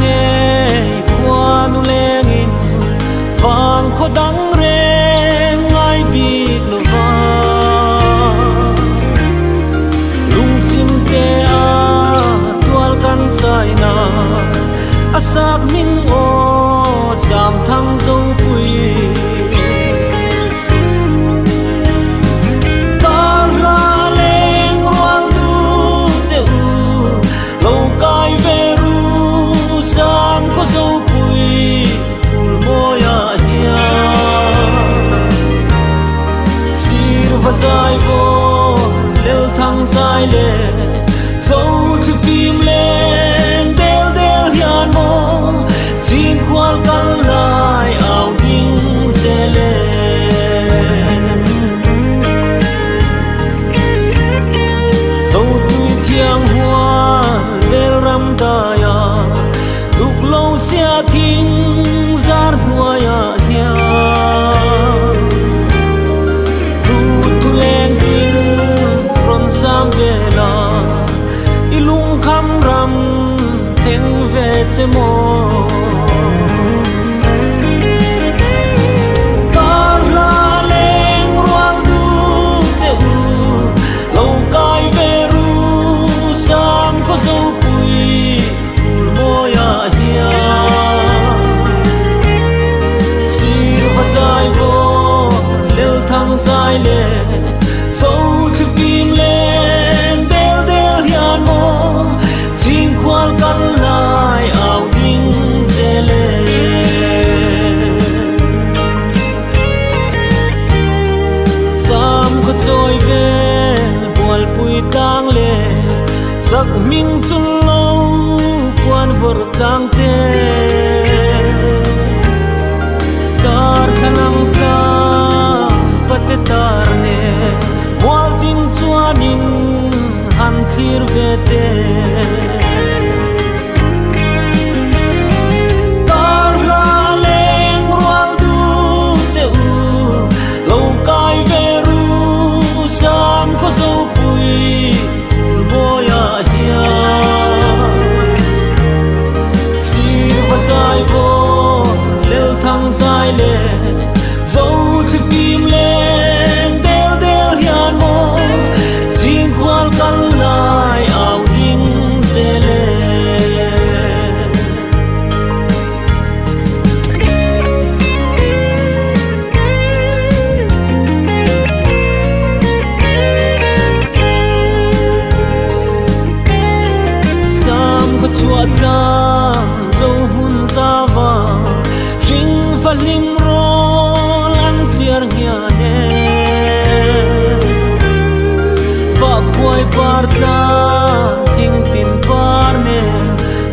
nghe qua nu lengin vang kho dang re ngai bi lo va lung sim te a tual kan chai na asak ning o sam thang zo pui dài vô lêu thang dài lệ dấu chữ phim lên đeo đeo hiền mô xin khoan căn lại ảo đinh dễ lệ dấu tùy thiêng hoa về râm đà ya lúc lâu xe thinh giar hoa ya hiền sam vela ilung kham ram theng ve chemo tar la leng rual du de u lo kai ve ru sam ko zo pui ul moya hia sir va zai vo lel thang zai le dấu chữ phim lên đeo đeo hiền mô xin khoan căn lại ảo đinh dễ lệ sam có trôi về buồn bụi tang lệ giấc mình chun lâu quan vợ tang tê dar khalang tang pate tar ne Wal tin chuanin han thlir ve te tar la leng rual du de u lo kai ve ru sam ko zo pui ul moya hia sir va zai vo lel thang zai le dấu chữ phim lên hiền mô xin khoan căn lại ảo đinh dễ lệ sam có chuột nam dấu hun ra vàng rinh và lim rô lăng chiar nhà nè khoai parta thing tin parne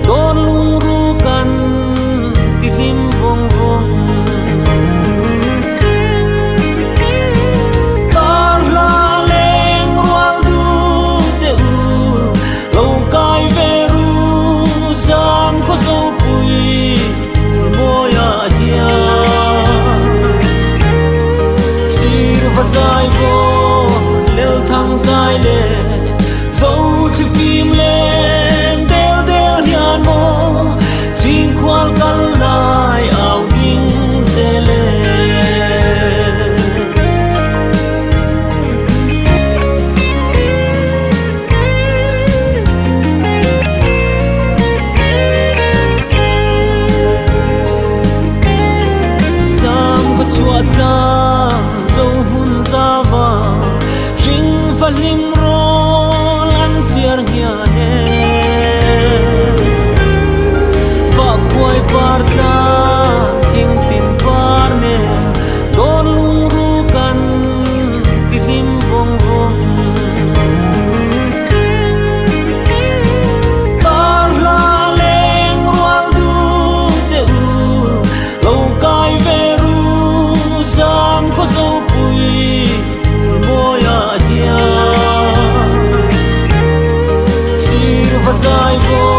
don lung ru kan ti him vong vong tar la leng rual du de u lo kai ve ru sam ko zo pui ul moya hia sir va zai vo lel thang zai le dấu dài vô